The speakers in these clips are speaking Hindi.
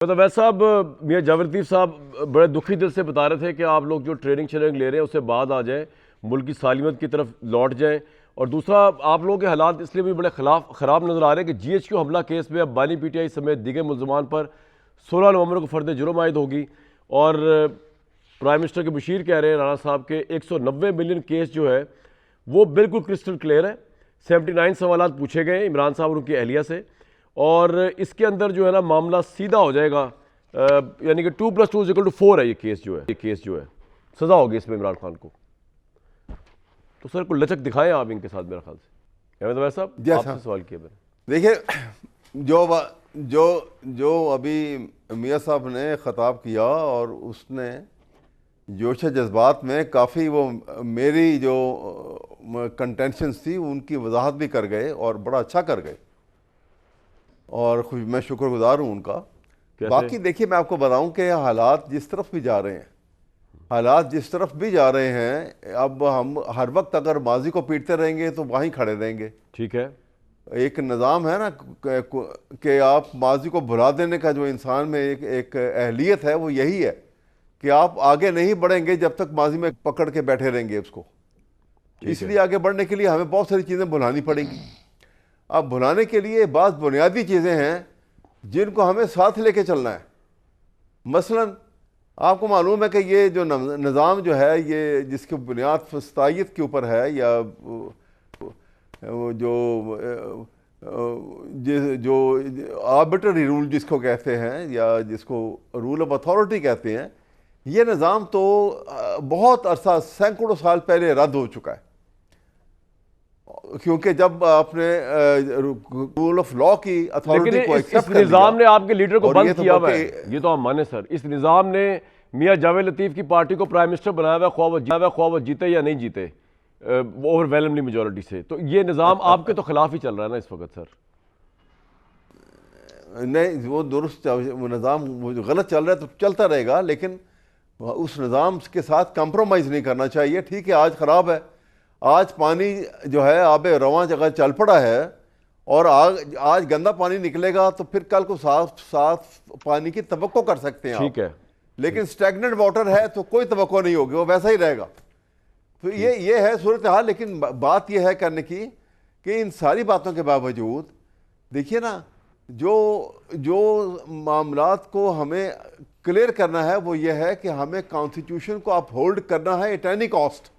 तो वैसे साहब, मियाँ जावेद लतीफ़ साहब बड़े दुखी दिल से बता रहे थे कि आप लोग जो ट्रेनिंग शेयरिंग ले रहे हैं उससे बाद आ जाएं, मुल्क की सालिमत की तरफ लौट जाएं। और दूसरा, आप लोगों के हालात इसलिए भी बड़े ख़राब नज़र आ रहे हैं कि GHQ हमला केस में अब बानी PTI समेत दीगर मुल्ज़मान पर 16 नवंबर को फ़र्द जुर्म आयद होगी। और प्राइम मिनिस्टर के बशीर कह रहे हैं राना साहब के 190 मिलियन केस जो है वो बिल्कुल क्रिस्टल क्लियर है। 79 सवाल पूछे गए इमरान साहब और उनकी अहलिया से, और इसके अंदर जो है ना मामला सीधा हो जाएगा, यानी कि 2+2=4 है। ये केस जो है सज़ा होगी इसमें इमरान खान को। तो सर कोई लचक दिखाएं आप इनके साथ, मेरे ख्याल से। अहमद अवैस साहब, आपसे सवाल किया मैंने। देखिए, जो अभी मियाँ साहब ने ख़ताब किया और उसने जोश जज्बात में काफ़ी वो मेरी जो कंटेंशंस थी उनकी वजाहत भी कर गए और बड़ा अच्छा कर गए, और मैं शुक्रगुजार हूँ उनका। बाकी देखिए, मैं आपको बताऊं कि हालात जिस तरफ भी जा रहे हैं, अब हम हर वक्त अगर माजी को पीटते रहेंगे तो वहीं खड़े रहेंगे। ठीक है, एक निज़ाम है ना कि आप माजी को भुला देने का जो इंसान में एक अहलियत है वो यही है कि आप आगे नहीं बढ़ेंगे जब तक माजी में पकड़ के बैठे रहेंगे उसको। इसलिए आगे बढ़ने के लिए हमें बहुत सारी चीज़ें भुलानी पड़ेंगी। अब भुलाने के लिए बहुत बुनियादी चीज़ें हैं जिनको हमें साथ लेके चलना है। मसलन आपको मालूम है कि ये जो निज़ाम जो है, ये जिसकी बुनियाद फस्तायत के ऊपर है, या जो आर्बिट्ररी रूल जिसको कहते हैं, या जिसको रूल ऑफ अथॉरिटी कहते हैं, ये निज़ाम तो बहुत अरसा, सैकड़ों साल पहले रद्द हो चुका है। क्योंकि जब आपने रूल ऑफ लॉ की अथॉरिटी को एक्सेप्ट कर लिया, निज़ाम ने आपके लीडर को बंद किया हुआ है, ये तो हम माने सर। इस निज़ाम ने मियाँ जावेद लतीफ़ की पार्टी को प्राइम मिनिस्टर बनाया हुआ, ख्वाह वो जीते या नहीं जीते ओवरवेलमिंग मेजॉरिटी से। तो ये निज़ाम आपके तो खिलाफ ही चल रहा है ना इस वक्त सर। नहीं, वो दुरुस्त निज़ाम गलत चल रहा है तो चलता रहेगा, लेकिन उस निज़ाम के साथ कंप्रोमाइज़ नहीं करना चाहिए। ठीक है, आज ख़राब है, आज पानी जो है आब रवां जगह चल पड़ा है, और आज गंदा पानी निकलेगा तो फिर कल को साफ पानी की तवक्को कर सकते हैं। ठीक है, लेकिन स्टैग्नेंट वाटर है तो कोई तवक्को नहीं होगी, वो वैसा ही रहेगा। तो ये है सूरत हाल। लेकिन बात यह है करने की कि इन सारी बातों के बावजूद देखिए ना, जो मामलात को हमें क्लियर करना है वो ये है कि हमें कॉन्स्टिट्यूशन को अपहोल्ड करना है एट एनी कॉस्ट।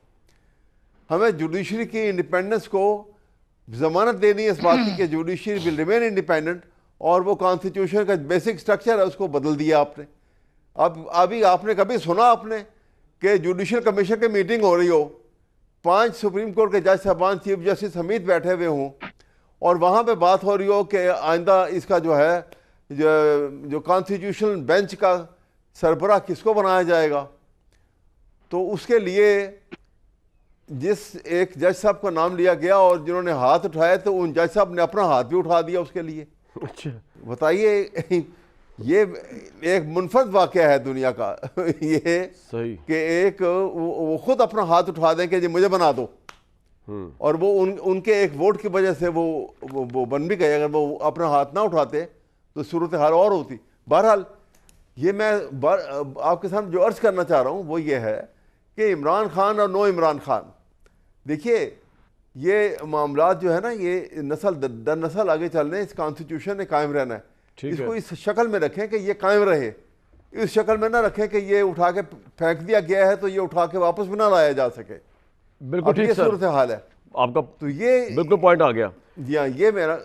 हमें जुडिशरी की इंडिपेंडेंस को जमानत देनी है इस बात की कि जुडिशरी विल रिमेन इंडिपेंडेंट, और वो कॉन्स्टिट्यूशन का बेसिक स्ट्रक्चर है उसको बदल दिया आपने। अब अभी आपने कभी सुना आपने कि जुडिशल कमीशन की मीटिंग हो रही हो, 5 सुप्रीम कोर्ट के जज साहबान, चीफ जस्टिस समेत बैठे हुए हों, और वहाँ पे बात हो रही हो कि आइंदा इसका जो है जो कॉन्स्टिट्यूशनल बेंच का सरबराह किसको बनाया जाएगा। तो उसके लिए जिस एक जज साहब का नाम लिया गया और जिन्होंने हाथ उठाए, तो उन जज साहब ने अपना हाथ भी उठा दिया उसके लिए। अच्छा, बताइए, ये एक मुनफरद वाक़या है दुनिया का ये सही कि एक वो खुद अपना हाथ उठा दें कि जी मुझे बना दो, और वो उनके एक वोट की वजह से वो बन भी गए। अगर वो अपना हाथ ना उठाते तो सूरत हाल और होती। बहरहाल, ये मैं आपके सामने जो अर्ज करना चाह रहा हूँ वो ये है कि इमरान खान और नो इमरान खान, देखिए ये मामलात जो है ना, ये नस्ल दर नस्ल आगे चल रहे हैं। इस कॉन्स्टिट्यूशन ने कायम रहना है, इसको इस शक्ल में रखें कि ये कायम रहे। इस शक्ल में ना रखें कि ये उठा के फेंक दिया गया है तो ये उठा के वापस भी ना लाया जा सके। बिल्कुल ठीक सर, सूरत हाल है आपका तो ये बिल्कुल पॉइंट आ गया। जी हाँ, ये मेरा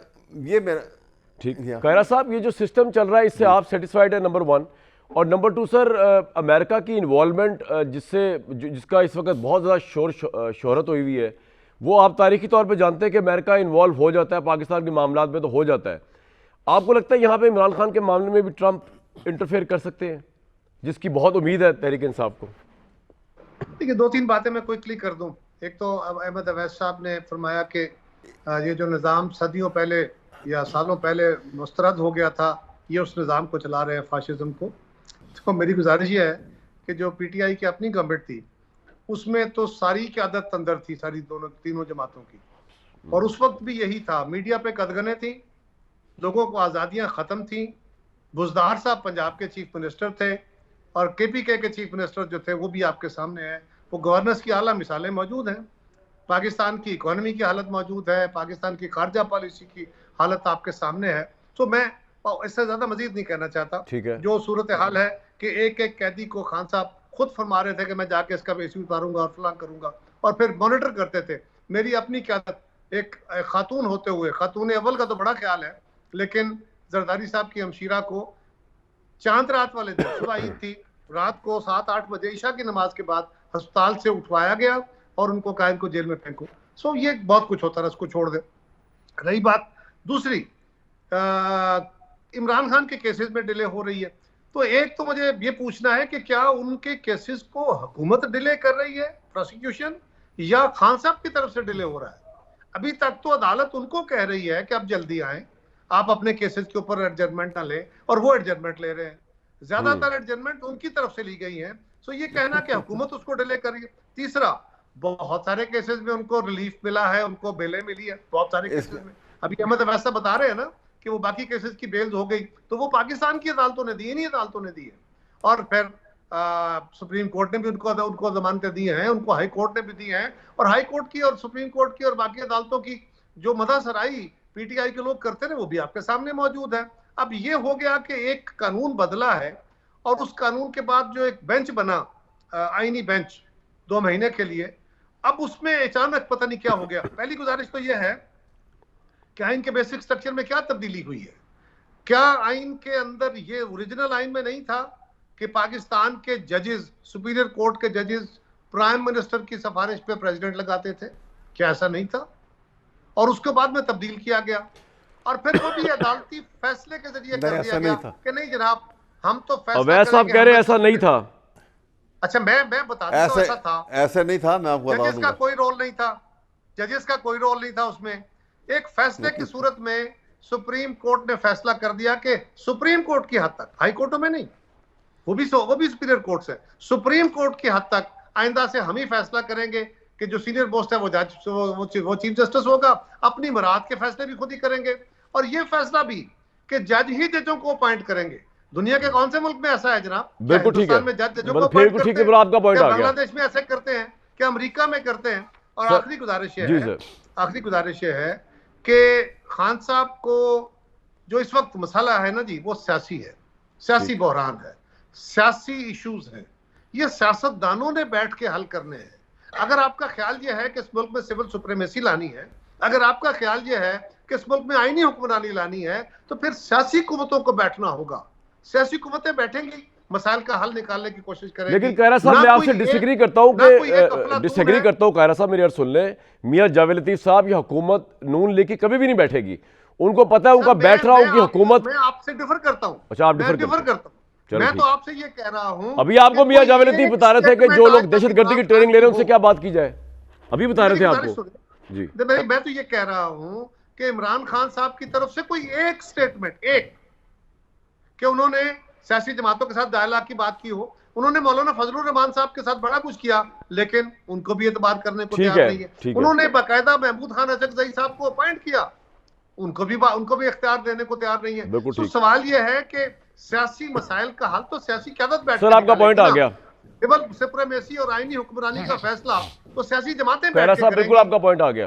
ठीक। खैरा साहब, ये जो सिस्टम चल रहा है इससे आप सेटिस्फाइड है, नंबर 1। और नंबर 2 सर, अमेरिका की इन्वॉल्वमेंट जिसका इस वक्त बहुत ज़्यादा शोहरत हुई हुई है, वो आप तारीखी तौर पे जानते हैं कि अमेरिका इन्वॉल्व हो जाता है पाकिस्तान के मामलात में, तो हो जाता है। आपको लगता है यहाँ पे इमरान खान के मामले में भी ट्रंप इंटरफेयर कर सकते हैं, जिसकी बहुत उम्मीद है तहरीक इंसाफ को? देखिए, 2-3 बातें मैं क्विकली कर दूं। एक तो अहमद अवैस साहब ने फरमाया कि ये जो निज़ाम सदियों पहले या सालों पहले मुस्तरद हो गया था, ये उस निज़ाम को चला रहे हैं, फाशिज्म को। तो मेरी गुजारिश ये है कि जो PTI की अपनी गवर्नमेंट थी उसमें तो सारी क़यादत अंदर थी, सारी तीनों जमातों की, और उस वक्त भी यही था। मीडिया पे कदगने थी, लोगों को आज़ादियाँ ख़त्म थी, बुज़दार साहब पंजाब के चीफ मिनिस्टर थे और केपीके के चीफ मिनिस्टर जो थे वो भी आपके सामने हैं। वो गवर्नेंस की आला मिसालें मौजूद हैं। पाकिस्तान की इकोनॉमी की हालत मौजूद है, पाकिस्तान की खारजा पॉलिसी की हालत आपके सामने है। तो मैं इससे ज्यादा मजीद नहीं कहना चाहता। ठीक है। जो सूरत हाल है कि एक एक कैदी को खान साहब खुद फरमा रहे थे कि मैं जाके इसका पेशी उतारूंगा और फलां करूंगा, और फिर मॉनिटर करते थे। मेरी अपनी क़यादत एक खातून होते हुए, खातून अव्वल का तो बड़ा ख्याल है, लेकिन जरदारी साहब की हमशीरा को चांद रात वाले दिन, सुबह ईद थी, रात को 7-8 बजे ईशा की नमाज के बाद अस्पताल से उठवाया गया और उनको कहा इनको जेल में फेंको। सो ये बहुत कुछ होता है, इसको छोड़ दे। रही बात दूसरी, इमरान खान के केसेस में डिले हो रही है, तो एक तो मुझे ये पूछना है कि क्या उनके केसेस को हुकूमत डिले कर रही है, प्रोसिक्यूशन, या खान साहब की तरफ से डिले हो रहा है? अभी तक तो अदालत उनको कह रही है कि आप जल्दी आए, आप अपने केसेस के ऊपर एडजमेंट ना लें, और वो एडजमेंट ले रहे हैं। ज्यादातर एडजमेंट उनकी तरफ से ली गई हैं। सो ये कहना कि हुकूमत उसको डिले कर रही है। तीसरा, बहुत सारे केसेस में उनको रिलीफ मिला है, उनको बेलें मिली है बहुत सारे केसेस में। अभी अहमद वैसा बता रहे हैं ना कि वो बाकी केसेस की बेल्स हो गई, तो वो पाकिस्तान की अदालतों ने दी, नहीं अदालतों ने दी है। और फिर सुप्रीम कोर्ट ने भी उनको जमानतें दी हैं, उनको हाई कोर्ट ने भी दी हैं, और हाई कोर्ट की और सुप्रीम कोर्ट की और बाकी अदालतों की जो मदासराई पीटीआई के लोग करते रहे वो भी आपके सामने मौजूद है। अब ये हो गया कि एक कानून बदला है, और उस कानून के बाद जो एक बेंच बना, आईनी बेंच 2 महीने के लिए, अब उसमें अचानक पता नहीं क्या हो गया। पहली गुजारिश तो यह है कि आइन के बेसिक स्ट्रक्चर में क्या तब्दीली हुई है? क्या आइन के अंदर ये ओरिजिनल आइन में नहीं था कि पाकिस्तान के जजेस, सुपीरियर कोर्ट के जजेस प्राइम मिनिस्टर की सिफारिश पे प्रेसिडेंट लगाते थे? क्या ऐसा नहीं था? और उसके बाद में तब्दील किया गया, और फिर वो भी अदालती फैसले के जरिए कर दिया गया कि नहीं जनाब, हम तो फैसला अवैध साहब कह रहे हैं ऐसा नहीं था। अच्छा, मैं बता दूं, तो ऐसा था, ऐसे नहीं था। मैं आपको बता जजेस दूंगा, का कोई रोल नहीं था, जजेस का कोई रोल नहीं था उसमें। एक फैसले की सूरत में सुप्रीम कोर्ट ने फैसला कर दिया कि सुप्रीम कोर्ट की हद तक, हाई कोर्टों में नहीं, वो भी सुपीरियर कोर्ट से, सुप्रीम कोर्ट की हद तक आइंदा से हम ही फैसला करेंगे कि जो सीनियर मोस्ट है वो जज, वो चीफ जस्टिस होगा, अपनी मुराद के फैसले भी खुद ही करेंगे। और ये फैसला भी कि जज ही जजों को अपॉइंट करेंगे। दुनिया के कौन से मुल्क में ऐसा है जनाब? बिल्कुल ठीक है, में जज जजों को बिल्कुल अपॉइंट करते ठीक है, हैं? आपका पॉइंट आ गया। बांग्लादेश में ऐसे करते हैं, क्या अमेरिका में करते हैं? और आखिरी गुजारिश ये है, आखिरी गुजारिश ये है कि खान साहब को जो इस वक्त मसला है ना जी, वो सियासी है, सियासी बहरान है, सियासी इश्यूज हैं। ये सियासतदानों ने बैठ के हल करने हैं। अगर आपका ख्याल ये है कि इस मुल्क में सिविल सुप्रीमेसी लानी है, अगर आपका ख्याल ये है कि इस मुल्क में आईनी हुक्मरानी लानी है, तो फिर सियासी कुव्वतों को बैठना होगा। सियासी कुव्वतें बैठेंगी, मसाइल का हल निकालने की कोशिश करेंगी। लेकिन कायरा साहब, मैं आपसे डिसएग्री करता हूं कि डिसएग्री करता हूं कायरा साहब, मेरी अर्ज सुन लें। मियां जावेद लतीफ साहब, ये हुकूमत नून लेके कभी भी नहीं बैठेगी। उनको पता है उनका बैठ रहा उनकी हुकूमत। मैं आपसे डिफर करता हूं। अच्छा, आप डिफर करता हूं। मैं तो आपसे ये कह रहा हूं, अभी आपको मियां जावेद लतीफ बता रहे थे कि जो लोग दहशतगर्दी की ट्रेनिंग ले रहे हैं उनसे क्या बात की जाए, अभी बता रहे थे आपको जी। मैं तो ये कह रहा हूं कि इमरान खान साहब की तरफ से कोई एक स्टेटमेंट, एक कि उन्होंने सियासी जमातों के साथ डायलॉग की बात की हो। उन्होंने मौलाना फजलुर रहमान साहब के साथ बड़ा कुछ किया, लेकिन उनको भी एतबार करने को तैयार नहीं है। उन्होंने बाकायदा महमूद खान अचकजई साहब को अपॉइंट किया, उनको भी इख्तियार देने को तैयार नहीं है। तो सवाल यह है कि सियासी मसाइल का हल तो सियासी क़यादत बैठ। सर, आपका पॉइंट आ गया। सिविल सुप्रीमेसी और आईनी हुक्मरानी का फैसला तो सियासी जमातें बैठ के करेंगी। बिल्कुल आपका पॉइंट आ गया।